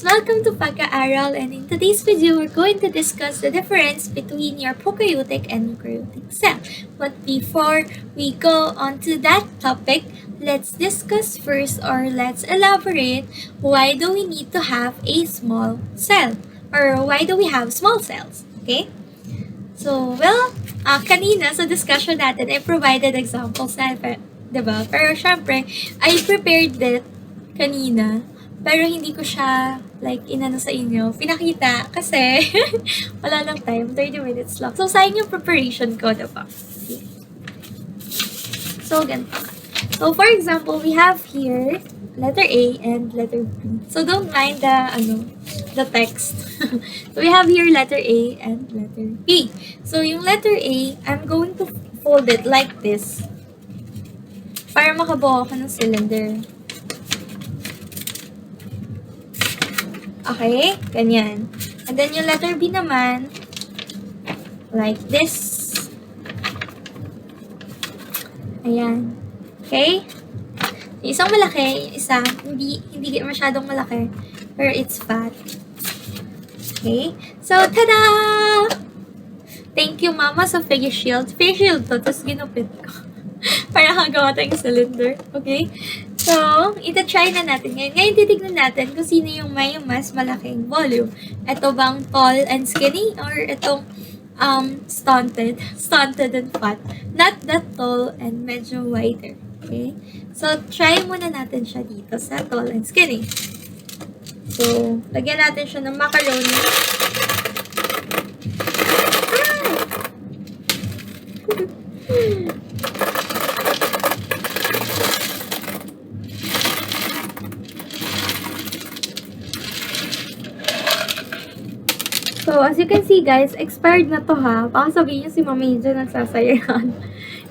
Welcome to Pagka-Aral, and in today's video, we're going to discuss the difference between your prokaryotic and eukaryotic cell. But before we go on to that topic, let's discuss first, or let's elaborate, why do we need to have a small cell? Or why do we have small cells? Okay? So, kanina sa discussion natin, I provided examples na, diba? Pero syempre, I prepared it kanina. Pero hindi ko siya, inano sa inyo, pinakita kasi wala lang time, 30 minutes lang. So, sayang yung preparation ko, diba? Okay. So, ganito. So, for example, we have here letter A and letter B. So, don't mind the text. So, we have here letter A and letter B. So, yung letter A, I'm going to fold it like this para makabuo ako ng cylinder. Okay? Ganyan. And then yung letter B naman, like this. Ayan. Okay? Yung isang malaki, yung isa, hindi masyadong malaki, pero it's fat. Okay? So, tada! Thank you, Mama, sa face shield. Face shield to, tapos ginupit ko. Para kagawa tayong cylinder. Okay? So, ita-try na natin ngayon. Ngayon, titignan natin kung sino yung may mas malaking volume. Ito bang tall and skinny? Or itong stunted and fat? Not that tall and medyo wider. Okay? So, try muna natin siya dito sa tall and skinny. So, lagyan natin siya ng macaroni. So, as you can see guys, expired na to ha. Baka sabihin nyo si Mama Angel nagsasayahan.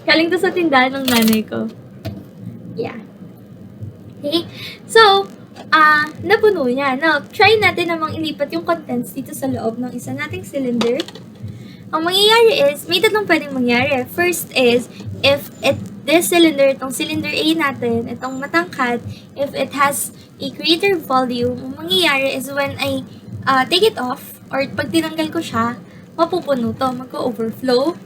Galing to sa tindahan ng nanay ko. Yeah. Okay? So, napuno niya. Now, try natin namang ilipat yung contents dito sa loob ng isa nating cylinder. Ang mangyayari is, may tatlong pwedeng mangyari. First is, if this cylinder, itong cylinder A natin, itong matangkad, if it has a greater volume, ang mangyayari is when I take it off, or pag tinanggal ko siya, mapupuno to, mag-overflow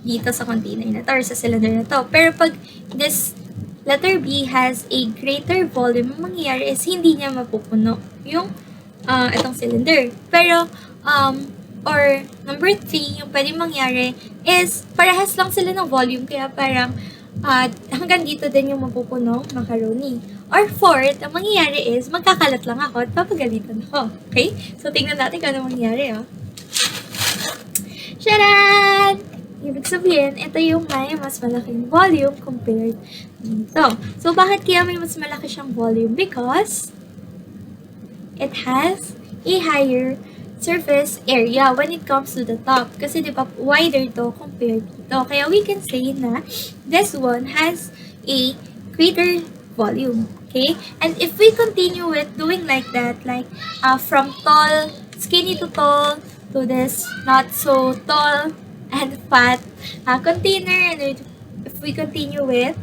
dito sa container na to, or sa cylinder na to. Pero pag this letter B has a greater volume, ang mangyayari is hindi niya mapupuno yung itong cylinder. Pero, or number 3, yung pwedeng mangyari is parehas lang sila ng volume, kaya parang hanggang dito din yung mapupunong macaroni. Or fourth, ang mangyayari is magkakalat lang ako at papagalitan ako. Okay? So, tingnan natin kung ano mangyayari, oh. Sharan! Ibig sabihin, ito yung may mas malaking volume compared dito. So, bakit kaya may mas malaki siyang volume? Because it has a higher surface area when it comes to the top. Kasi di ba, wider to compared dito. Kaya we can say na this one has a greater volume. Okay? And if we continue with doing like that, like from tall, skinny to tall, to this not so tall and fat container, and if we continue with,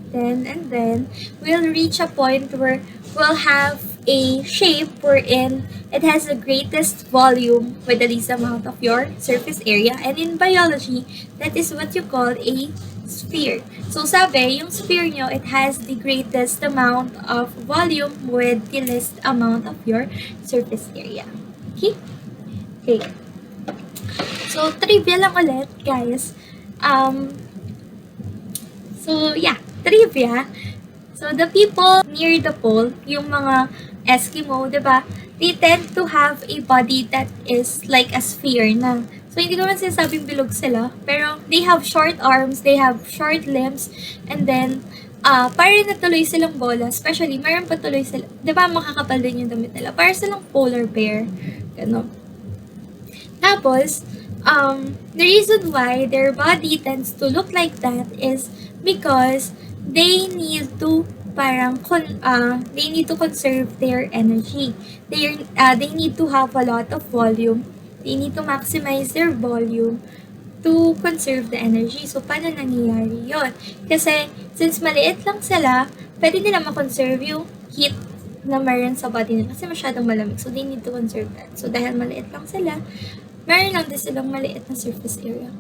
then we'll reach a point where we'll have a shape wherein it has the greatest volume with the least amount of your surface area. And in biology, that is what you call a sphere. So, sabi, yung sphere nyo, it has the greatest amount of volume with the least amount of your surface area. Okay? Okay. So, trivia lang ulit, guys. So, yeah. Trivia. So, the people near the pole, yung mga Eskimo, diba? They tend to have a body that is like a sphere na. So, hindi ko man sinasabing bilog sila, pero they have short arms, they have short limbs, and then, parang natuloy silang bola, especially, mayroon patuloy sila, di ba makakapal din yung damit nila, parang silang polar bear, gano'n. Tapos, the reason why their body tends to look like that is because they need to they need to conserve their energy. They need to have a lot of volume. They need to maximize their volume to conserve the energy. So, paano nangyayari yun? Kasi, since maliit lang sila, pwede nila ma-conserve yung heat na meron sa body nila kasi masyadong malamig. So, they need to conserve that. So, dahil maliit lang sila, meron lang din silang maliit na surface area.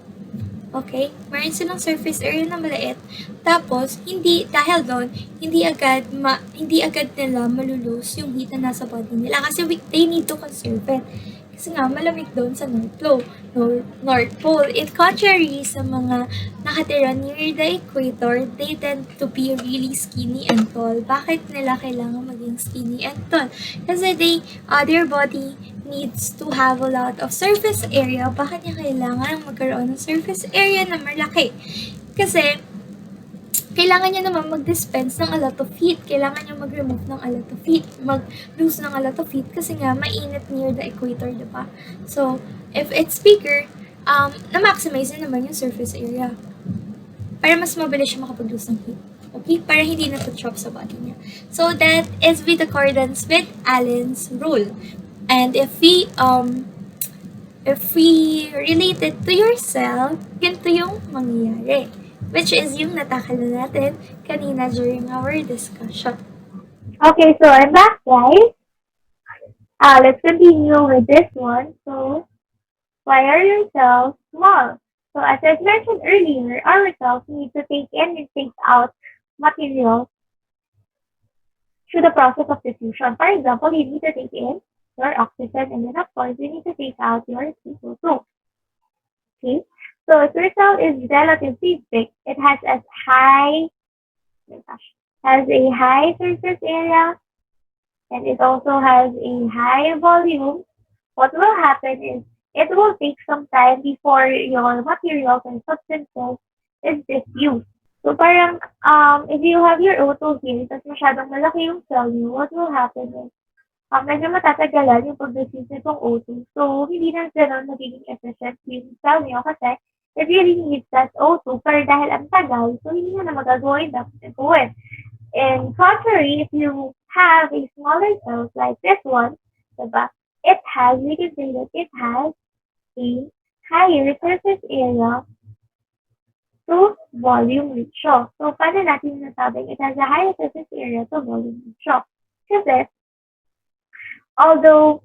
Okay? Meron silang surface area na maliit. Tapos, dahil doon, hindi agad nila malulose yung heat na nasa body nila. Kasi they need to conserve it. Kasi nga, malamig doon sa North Pole. It contrary sa mga nakatira near the equator, they tend to be really skinny and tall. Bakit nila kailangan maging skinny and tall? Kasi their body needs to have a lot of surface area. Bakit niya kailangan magkaroon ng surface area na malaki? Kasi, kailangan niya naman mag-dispense ng a lot of heat. Kailangan niya mag-remove ng a lot of heat. Mag-lose ng a lot of heat kasi nga mainit near the equator, diba? So, if it's bigger, na-maximize niya naman yung surface area. Para mas mabilis siya makapag-lose ng heat. Okay? Para hindi na-trap sa body niya. So, that is with accordance with Allen's rule. And if we relate it to your cell, ganito yung mangyayari. Which is yung natakal na natin kanina during our discussion. Okay, so I'm back, guys. Let's continue with this one. So, why are your cells small? So, as I mentioned earlier, our cells need to take in and take out materials through the process of diffusion. For example, you need to take in your oxygen, and then of course, you need to take out your CO2. Okay, so if your cell is relatively big, it has has a high surface area, and it also has a high volume. What will happen is it will take some time before your materials and substances is diffused. So parang if you have your O2 here, tapos masyadong malaki yung cell niyo, what will happen is medyo matatagalan yung pag-diffuse nitong O2. So, hindi na gano'n magiging efficient yung cell niyo kasi it really needs that O2 pero dahil ang tagal, so hindi na magagawa yung dapat gawin. In contrary, if you have a smaller cells like this one, diba, we can say that it has a higher surface area to volume ratio. So, paano natin nasabing it has a higher surface area to volume ratio? Kasi, although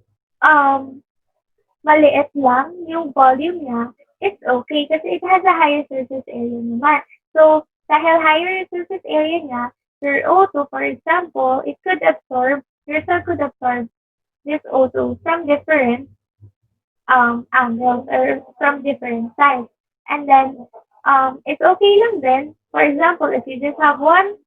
maliit lang yung volume niya, it's okay kasi it has a higher surface area naman. So, dahil higher surface area niya, your O2, for example, your cell could absorb this O2 from different angles or from different sides. And then, it's okay lang then, for example, if you just have one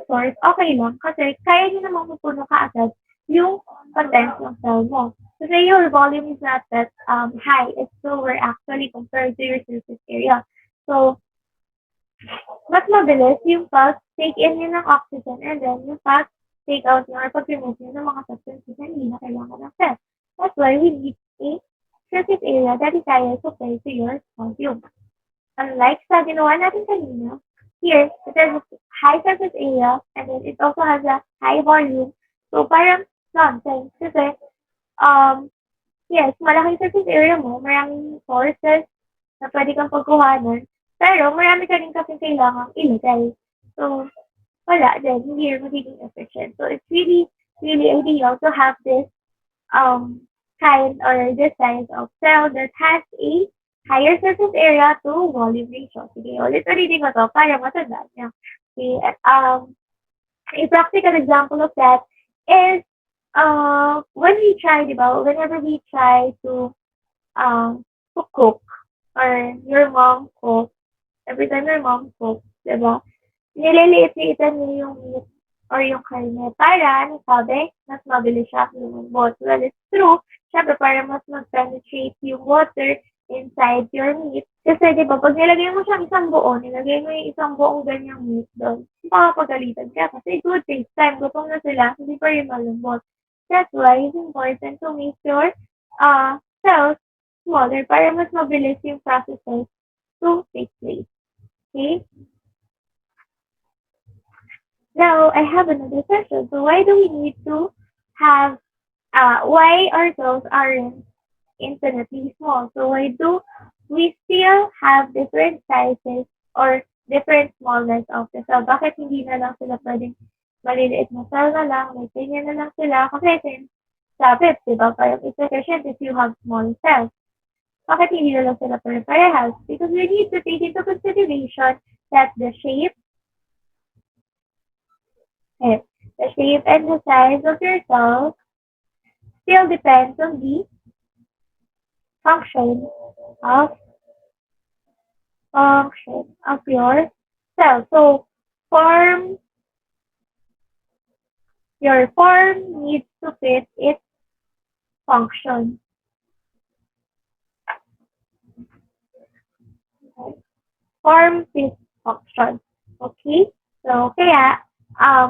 source, okay lang kasi kaya niyo namang mapuno kaagad yung contents ng cell mo. Kasi your volume is not that high. It's lower actually compared to your surface area. So, mas mabilis yung pag-take in nyo ng oxygen and then yung pag-take out nyo or pag-remove nyo ng mga substances na hindi na kailangan ng cell. That's why we need a surface area that is higher compared to your volume. Unlike sa ginawa natin kanina, here, it has a high surface area and then it also has a high volume. So, parang nonsense. Kasi, yes, malaking surface area mo, maraming sources na pwede kang pagkuhanan, pero marami ka rin kasing kailangang ilagay. So, wala din, hindi rin magiging efficient. So, it's really, really ideal to have this kind or this size of cell that has a higher surface area to volume ratio. Sige, ulit-ulitin ko to para matandaan niyo. Okay, a practical example of that is whenever we try to cook or your mom cooks, every time your mom cooks, diba? Nililiit-liitan niyo yung meat or yung karne para, nasabi, mas mabilis siya lumambot. Well, it's true. Siyempre, para mas mag-penetrate yung water inside your meat. Kasi, di ba, pag nilagay mo siyang isang buo, nilagay mo yung isang buong ganyang meat doon, makapagalitan ka. Kasi it would take time. Gutom na sila, hindi pa rin malambot. That's why it's important to make your cells smaller para mas mabilis yung processes to take place. Okay? Now, I have another question. So, why do we need to have, why our cells aren't infinitely small? So, why do we still have different sizes or different smallness of the cell? Bakit hindi na lang sila pwedeng maliliit na cell na lang, may ganyan na lang sila. Kasi since, sabi, di ba, parang it's efficient if you have small cells. Bakit hindi na lang sila pare-parehas? Because we need to take into consideration that eh, the shape and the size of your cells still depends on the function of your cell. So form your form needs to fit its function. Okay? Form fits function. Okay? So kaya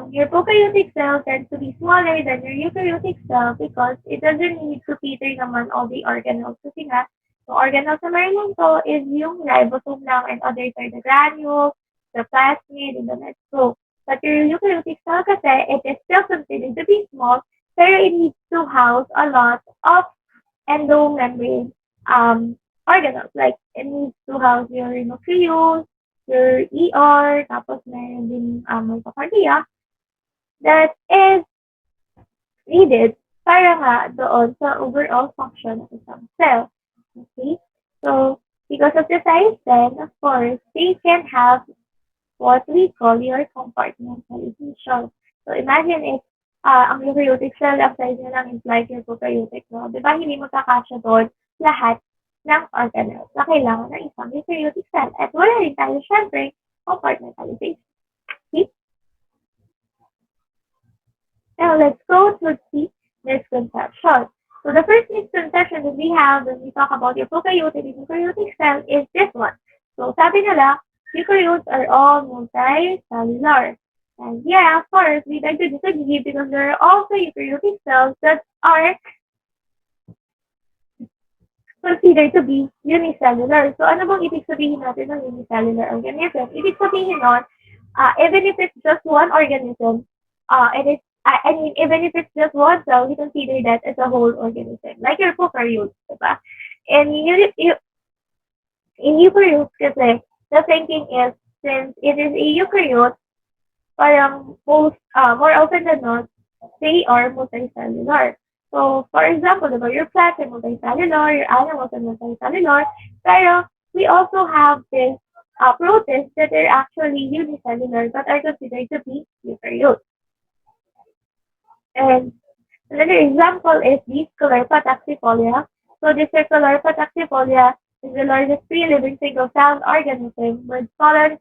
your prokaryotic cell tends to be smaller than your eukaryotic cell because it doesn't need to cater naman all the organelles. Kasi nga, the organelles na meron to is yung ribosome lang and others are the granules, the plasmid, and the next. So, but your eukaryotic cell kasi, it is still considered to be small, pero it needs to house a lot of endomembrane organelles. Like, it needs to house your nucleus, your ER, tapos meron din mitochondria that is needed para nga doon sa overall function of isang cell. Okay? So, because of the size then, of course, they can have what we call your compartmentalization. So, imagine if ang eukaryotic cell, ang size nila lang is like your prokaryotic, no? Di ba hindi magkakasya doon lahat ng organelles na kailangan ng isang eukaryotic cell. At wala rin tayo, syempre, compartmentalization. Okay? Now, let's go to the misconception. So, the first misconception that we have when we talk about your prokaryotic and eukaryotic cell is this one. So, sabi nila, eukaryotes are all multicellular. And yeah, of course, we beg to disagree because there are also eukaryotic cells that are considered to be unicellular. So, ano bang ibig sabihin natin ng unicellular organism? Ibig sabihin nun, even if it's just one organism, I mean, even if it's just one cell, we consider that as a whole organism. Like your prokaryotes, diba? And in eukaryotes kasi, the thinking is, since it is a eukaryote, parang more often than not, they are multicellular. So, for example, diba, your plants are multicellular, your animals are multicellular, pero we also have this protists that are actually unicellular but are considered to be eukaryotes. And another example is the Scalarpa taxifolia. So the Scalarpa taxifolia is the largest free-living single-celled organism with columns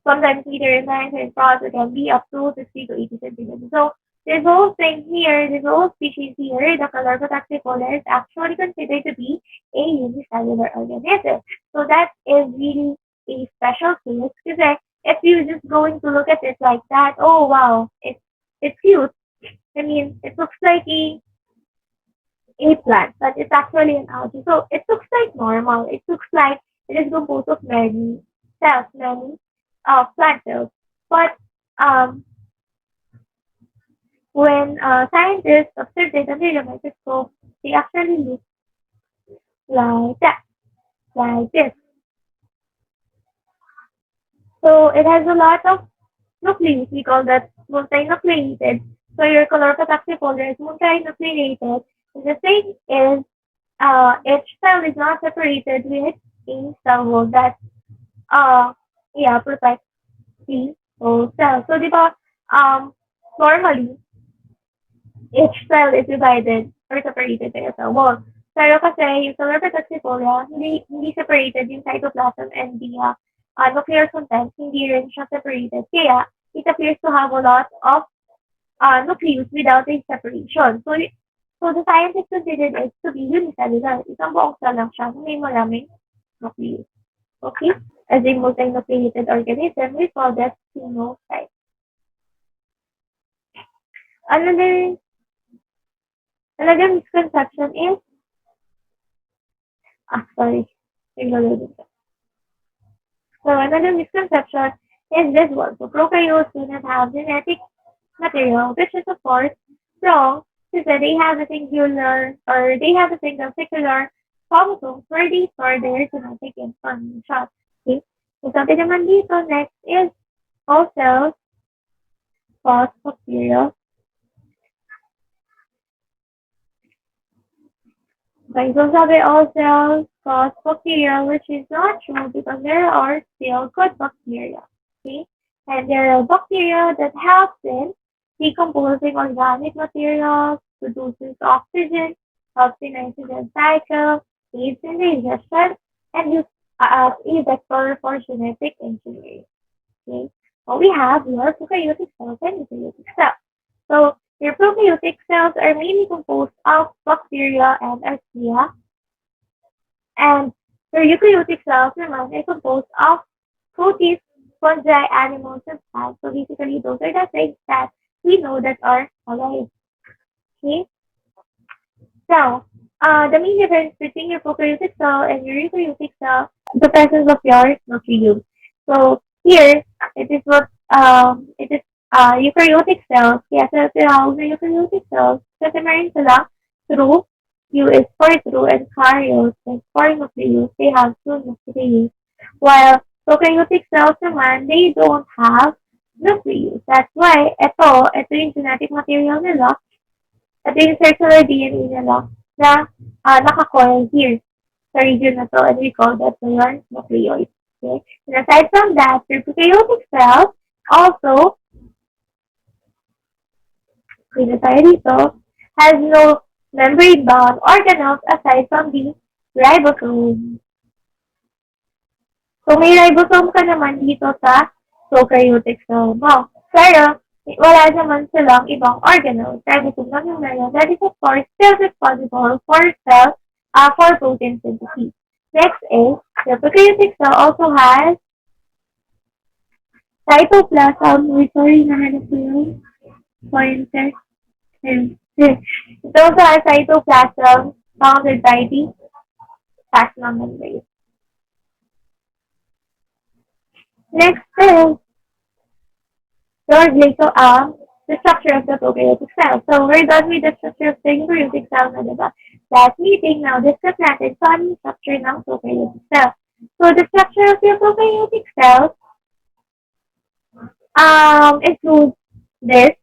sometimes either in length or in cross. It can be up to 60 to 80 centimeters. So this whole thing here, this whole species here, the Scalarpa taxifolia, is actually considered to be a unicellular organism. So that is really a special case because if you're just going to look at it like that, oh wow, it's cute. I mean, it looks like a plant, but it's actually an algae. So it looks like normal. It looks like it is composed of many cells, many plant cells. But when scientists observe it under the microscope, they actually look like that, like this. So it has a lot of nucleus. We call that multinucleated. So your colorphotoxy folder is multinucleated. And the thing is, each cell is not separated with a cell wall that, uh, yeah, protects the whole cell. So, di ba, normally, each cell is divided or separated by a cell wall. Pero kasi yung cellular petexifolia, hindi separated yung cytoplasm and the nuclear contents, hindi rin siya separated. Kaya, it appears to have a lot of nucleus without a separation. So the scientists considered it to be unicellular. Isang buong cell lang siya na may maraming nucleus. Okay? As a multinucleated organism, we call that phenotype. Another misconception is, sorry. So another misconception is this one. So prokaryotes do not have genetic material, which is of course wrong, because they have a singular or they have a single secular chromosomes where they store their genetic information. Okay? So sabi naman dito, next is all cells cause bacterial. Okay, so sabi all cells cause bacteria, which is not true because there are still good bacteria. Okay? And there are bacteria that helps in decomposing organic materials, produces oxygen, helps in nitrogen cycle, aids in digestion, and is a vector for genetic engineering. Okay? So we have your prokaryotic cells and eukaryotic cells. So your prokaryotic cells are mainly composed of bacteria and archaea, and your eukaryotic cells naman are composed of proteins, fungi, animals, and plants. So basically, those are the things that we know that are alive. Okay? So, the main difference between your prokaryotic cell and your eukaryotic cell, the presence of your nucleus. So here, it is eukaryotic cells. Kaya sa tinawag na eukaryotic cells, kasi meron sila true, U is for true, and karyos is for nucleus. They have two nucleus. While prokaryotic cells naman, they don't have nucleus. That's why, ito yung genetic material nila. Ito yung circular DNA nila na naka-coil here sa region na to, and we call that the nucleoid. Okay? And aside from that, your prokaryotic cells also, kaya tayo dito, has no membrane-bound organelles aside from the ribosome. So, may ribosome ka naman dito sa prokaryotic cell mo. Pero, wala naman silang ibang organelles. Ribosome lang yung meron. That is, of course, still responsible for for protein synthesis. Next is, the prokaryotic cell also has cytoplasm. Wait, sorry, nahanap ko yung pointer. It also has cytoplasm founded by the plasma membrane. Next is the structure of the prokaryotic cell. So we're done with the structure of the eukaryotic cell na, diba? Last meeting, now discuss natin so ano yung structure ng prokaryotic cell. So the structure of your prokaryotic cell includes this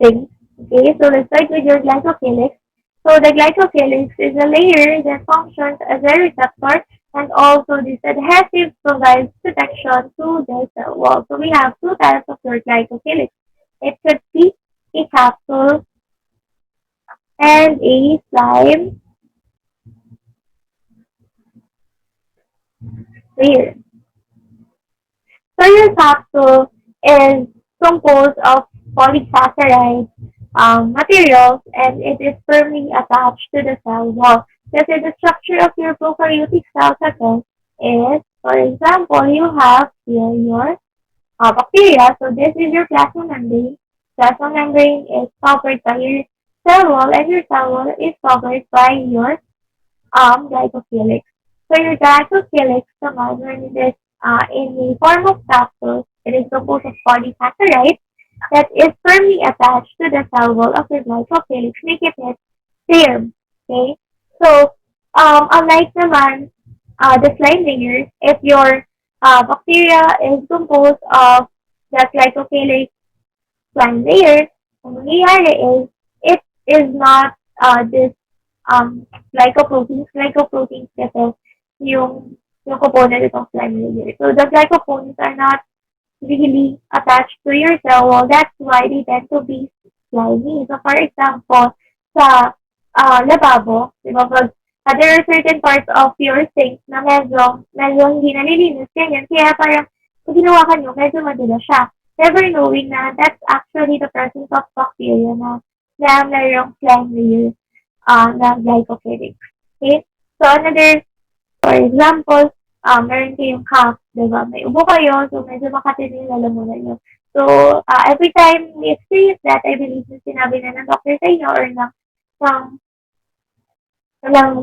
thing. Okay, so let's start with your glycocalyx. So the glycocalyx is a layer that functions as a receptor, and also this adhesive provides protection to the cell wall. So we have two types of your glycocalyx. It could be a capsule and a slime layer. So your capsule is composed of polysaccharide materials, and it is firmly attached to the cell wall. Kasi the structure of your prokaryotic cells again is, for example, you have here your bacteria. So this is your plasma membrane. Plasma membrane is covered by your cell wall, and your cell wall is covered by your glycocalyx. So your glycocalyx naman, when it is in the form of capsules, it is composed of polysaccharide that is firmly attached to the cell wall of your glycocalyx, making it firm. Okay? So, unlike naman the slime layer, if your bacteria is composed of the glycocalyx slime layer, ang nangyayari is, it is not this glycoproteins kasi yung component itong slime layer. So the glycoproteins are not really attached to your cell wall. That's why they tend to be slimy. So for example, sa lababo, di ba, there are certain parts of your sink na medyo hindi nalilinis, ganyan. Kaya parang, kung ginawa ka nyo, medyo madula siya. Never knowing na that's actually the presence of bacteria na mayroong slime layer na glycocalyx. Okay? So another, for example, meron kayong cough, di ba? May ubo kayo, so medyo makatindi yung lalamunan nyo. So, every time we experience that, I believe na sinabi na ng doctor sa inyo or ng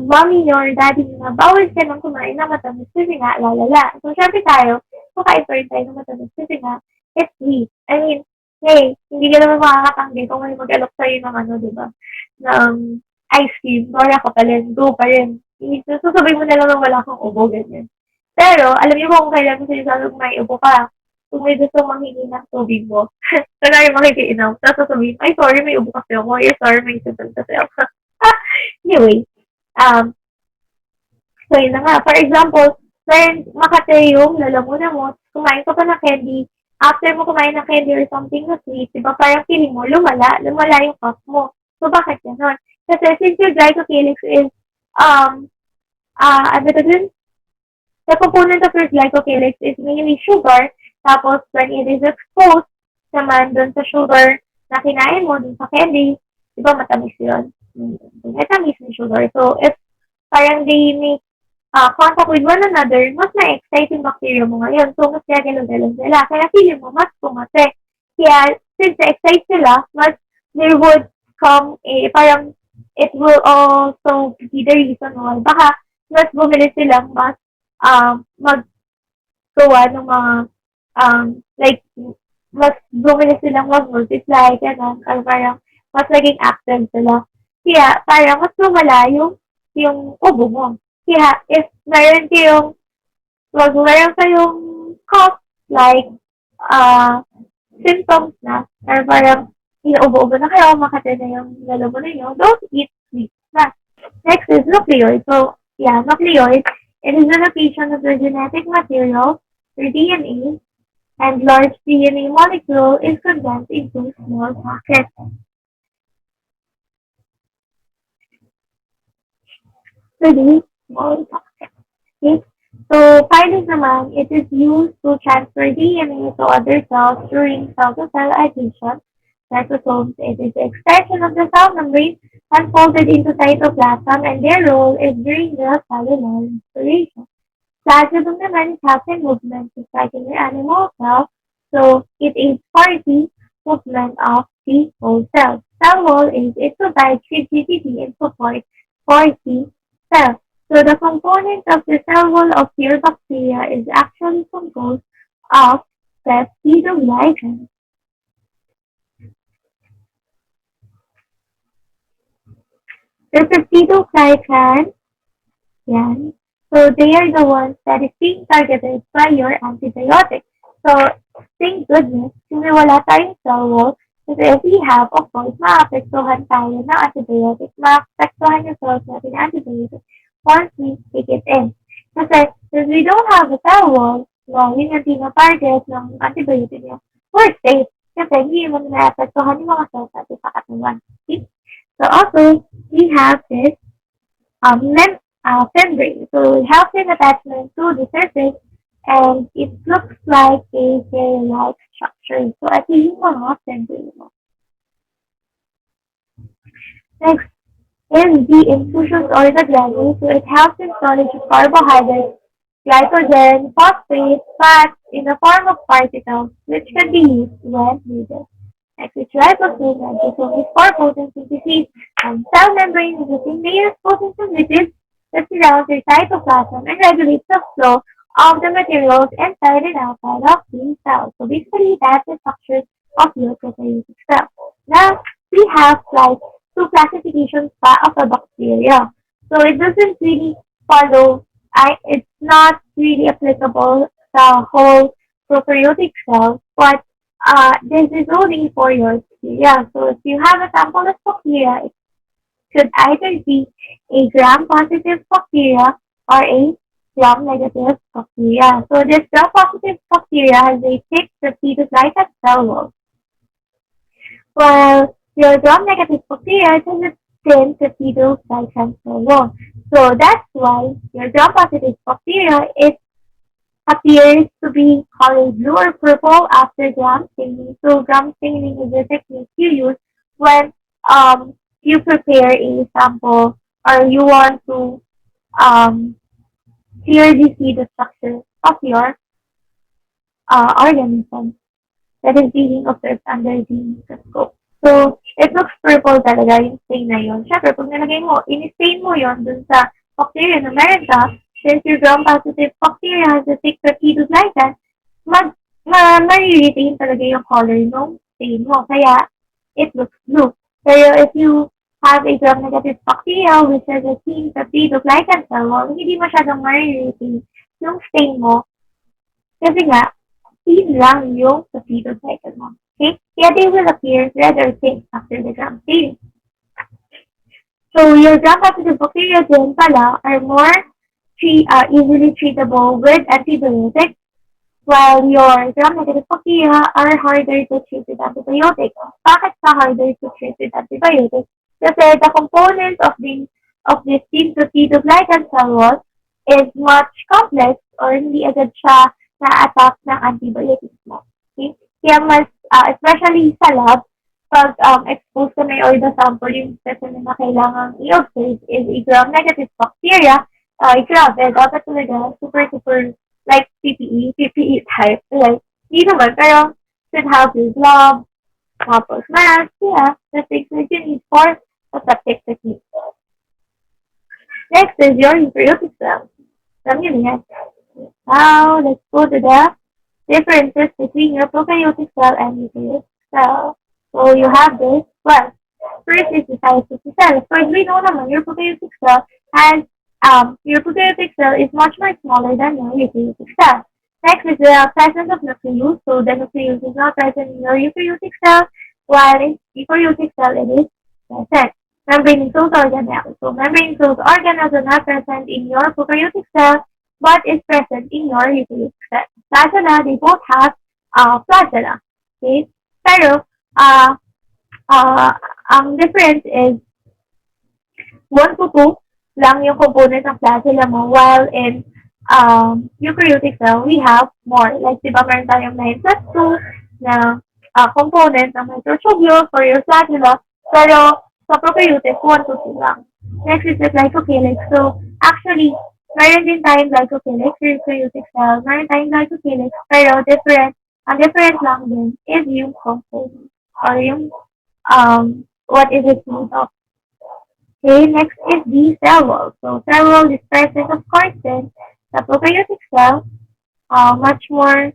mommy nyo or daddy nyo na bawal ka nang kumain ng matamis kasi nga, lalala. So, syempre tayo, kukain pa rin tayo ng matamis kasi nga, it's sweet. I mean, hey, hindi ka naman makakatanggi kung may mag-alok sa'yo ng ano, di ba? Ng ice cream. Sorry ako pa rin, go pa rin. Susabay mo na lang na wala kang ubo, ganyan. Pero, alam niyo ba kung kailan mo sinasabi may ubo ka? kung may gusto manghingi ng tubig mo, kunwari makikiinom, tapos sasabihin, ay, sorry, may ubo kasi ako, ay, sorry, may sipon kasi ako. Anyway, um, so yun na nga. For example, when makate yung lalamunan mo, kumain ka pa ng candy, after mo kumain ng candy or something na sweet, di ba parang feeling mo, lumala yung cough mo. So bakit ganon? Kasi since your glycocalyx is, um, ano to dun? The component of your glycocalyx is mainly sugar, tapos when it is exposed naman dun sa sugar na kinain mo, dun sa candy, di ba matamis yun? Matamis yung sugar. So, if parang they make contact with one another, mas na-excite yung bacteria mo ngayon. So, mas gagalaw-galaw sila. Kaya feeling mo, mas pumate. Kaya, since na-excite sila, mas there would come parang it will also be the reason why baka mas bumili silang mas maggawa ng mga like mas bumili silang mag-multiply, gano'n, or parang mas naging active sila. Kaya parang mas lumala yung ubo mo. Kaya if meron kayong cough, like, symptoms na, or parang inuubo-ubo na kayo, makate na yung lalamunan ninyo, don't eat sweets na. Next is nucleoid. So, yeah, nucleoid, it is an location of the genetic material, your DNA, and large DNA molecule is condensed into small packets. Really small packets. Okay? So, pilot naman, it is used to transfer DNA to other cells during cell-to-cell adhesion. Cytosomes, it is the extension of the cell membrane unfolded into cytoplasm, and their role is during the cellular respiration. Plasmidome naman is helping movement just like in your animal cell, so it aids quality movement of the whole cell. Cell wall is it provides rigidity and support for the cell. So the component of the cell wall of your bacteria is actually composed of peptidoglycan. The peptidoglycan, yan. So they are the ones that is being targeted by your antibiotic. So thank goodness, kasi wala tayong cell wall. Kasi if we have, of course, maapektuhan tayo ng antibiotic. Maapektuhan yung cells natin ng antibiotic once we take it in. Kasi if we don't have a cell wall, no, yun yung tina-target ng antibiotic niya, we're safe. Kasi hindi mo naapektuhan yung mga cells natin sa katawan. Okay? So also, we have this membrane. So it helps in attachment to the surface and it looks like a gel-like structure. So ito yung mga membrane mo. Next is the infusions or the granules. So it helps in storage of carbohydrates, glycogen, phosphate, fats in the form of particles which can be used when needed. Next is ribosome. Ribosome is for photosynthesis and cell membrane is the thin layer of photosynthesis that surrounds your cytoplasm and regulates the flow of the materials inside and outside of the cell. So basically, that's the structure of your prokaryotic cell. Now, we have like two classifications of a bacteria. So it doesn't really follow, it's not really applicable the whole prokaryotic cell, but this is only for your bacteria. So if you have a sample of bacteria, it could either be a gram-positive bacteria or a gram-negative bacteria. So this gram-positive bacteria has a thick peptidoglycan cell wall, while your gram-negative bacteria has a thin peptidoglycan cell wall. So that's why your gram-positive bacteria appears to be colored blue or purple after gram staining. So gram staining is the technique you use when you prepare a sample or you want to um, clearly see the structure of your organism that is being observed under the microscope. So, it looks purple talaga yung stain na yun. Siyempre, pag nalagay mo, in-stain mo yun dun sa bacteria na meron ka, since your gram-positive bacteria has a thick peptidoglycan, ma-retain talaga yung color ng stain mo. Kaya, it looks blue. Pero if you have a gram-negative bacteria which has a thin peptidoglycan cell wall, hindi masyadong ma-retain yung stain mo. Kasi nga, 16 lang yung potato cycle mo. Okay? Kaya they will appear red or pink after the gram stage. So your gram-positive bacteria din pala are more easily treatable with antibiotics, while your gram-negative bacteria are harder to treat with antibiotics. Bakit ka harder to treat with antibiotics? Kasi the components of this team peptidoglycan cell wall is much complex or hindi agad siya na-attack ng antibiotics mo. Okay? Kaya mas, especially sa lab, pag expose ka na or the sample yung specimen na kailangan i-observe is a gram-negative bacteria, grabe, dapat talaga super like PPE type. Like, hindi naman, pero should have your glove, tapos mask, yeah, the things that you need for aseptic technique. Next is your eukaryotic cells. Alam niyo na yan. Now, let's go to the differences between your prokaryotic cell and eukaryotic cell. So, you have this. Well, first is the size of the cell. Of course, we know naman your prokaryotic cell has, your prokaryotic cell is much more smaller than your eukaryotic cell. Next is the presence of nucleus. So, the nucleus is not present in your eukaryotic cell, while in eukaryotic cell it is present. Membrane enclosed organelle. So, membrane enclosed organelles are not present in your prokaryotic cell, but is present in your eukaryotic cell. Flagella, they both have flagella. Okay? Pero, uh, ang difference is 1 to 2 lang yung component ng flagella mo, while in eukaryotic cell, we have more. Like, di ba, meron tayong 9 plus 2 na component ng microtubule for your flagella, pero sa prokaryotic, 1 to 2 lang. Next is the glycocalyx. So, actually, meron din tayong glycocalyx for eukaryotic cell, meron tayong glycocalyx, pero ang different lang din is yung component or yung what is it made of. Okay, next is the cell wall. So, cell wall is present, of course, then the prokaryotic cell, much more,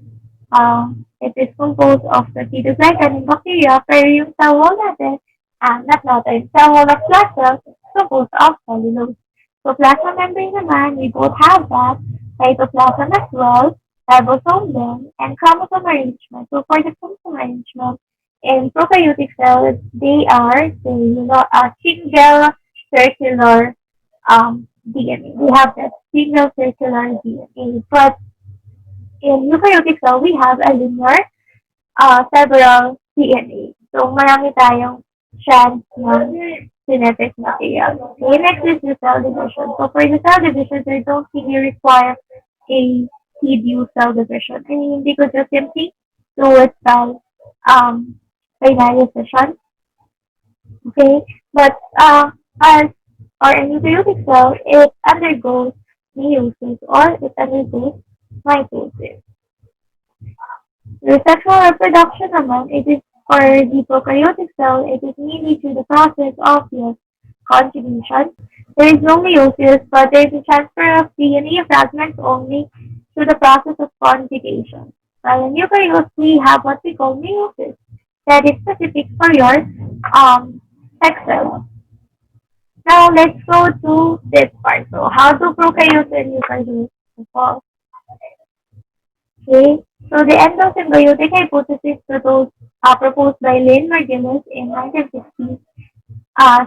it is composed of peptidoglycan and bacteria, pero yung cell wall natin, not natin, cell wall of plant cells is composed of cellulose. So, plasma membrane naman, we both have that, cytoplasm as well, ribosome then, and chromosome arrangement. So, for the chromosome arrangement, in prokaryotic cells, they are single circular DNA. We have that single circular DNA. But in eukaryotic cell, we have a linear several DNA. So, marami tayong strands ng genetic material. Okay, next is the cell division. So, for the cell division, they don't really require a CDU cell division. I mean, hindi ko just simply do it binary fission. Okay, but as or in eukaryotic cell, it undergoes meiosis or it undergoes mitosis. The sexual reproduction naman, it is for the prokaryotic cell, it is mainly through the process of yes, conjugation. There is no meiosis, but there is a transfer of DNA fragments only through the process of conjugation. While in eukaryotes, we have what we call meiosis, that is specific for your sex cell. Now, let's go to this part. So, how do prokaryotes and eukaryotes evolve? Okay, so the endosymbiotic hypothesis proposed by Lynn Margulis in 1960,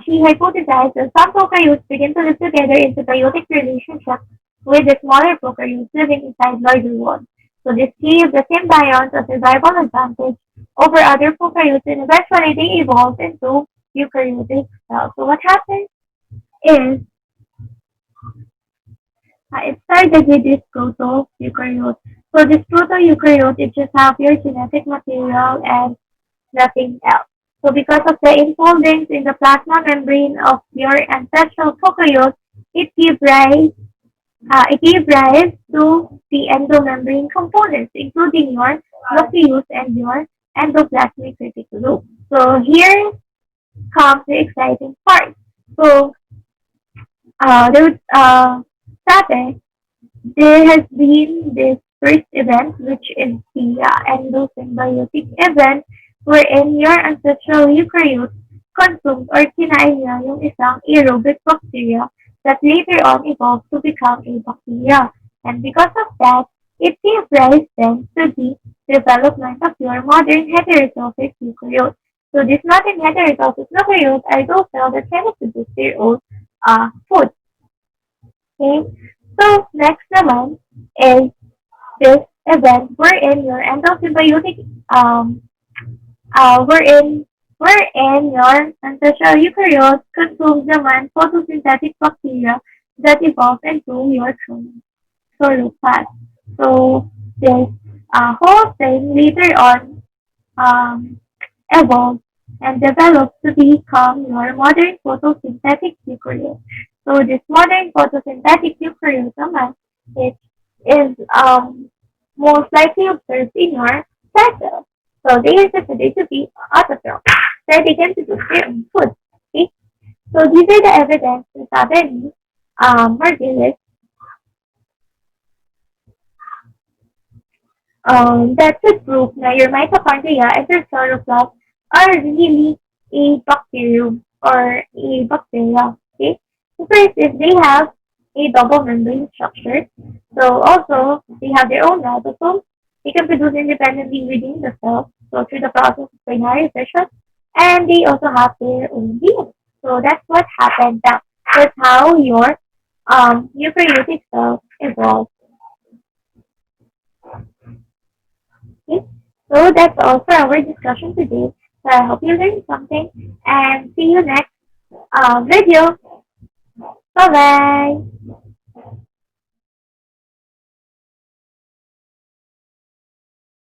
she hypothesized that some prokaryotes begin to live together in symbiotic relationships with the smaller prokaryotes living inside larger ones. So this gave the symbiont a survival advantage over other prokaryotes, and eventually they evolved into eukaryotic cells. So what happens is it started with this proto-eukaryote. So this proto-eukaryote, it just have your genetic material and nothing else. So because of the enfoldings in the plasma membrane of your ancestral prokaryote, it gave rise to the endomembrane components, including your nucleus and your endoplasmic reticulum. So here comes the exciting part. So Saturn, there has been this first event, which is the endosymbiotic event, wherein your ancestral eukaryote consumed or kinain niya yung isang aerobic bacteria that later on evolved to become a bacteria. And because of that, it gave rise then to the development of your modern heterotrophic eukaryote. So these modern heterotrophic eukaryotes are those cells that can produce their own food. Okay? So next naman is this event wherein your endosymbiotic wherein your ancestral eukaryote consumes naman photosynthetic bacteria that evolve into your chloroplast. So this whole thing later on um, evolved and developed to become your modern photosynthetic eukaryote. So this modern photosynthetic eukaryote naman, it is most likely observed in your cell cells. So they are considered to be autotrophs, that they can produce their own food. Okay? So these are the evidence that suddenly Margulis that should prove na your mitochondria and your chloroplast are really a bacterium or a bacteria. Okay? So first is they have a double membrane structure. So also they have their own ribosomes. They can produce independently within the cell. So through the process of binary fission. And they also have their own DNA. So that's what happened. That's how your eukaryotic cells evolve. Okay? So that's all for our discussion today. So I hope you learned something and see you next video. Bye bye.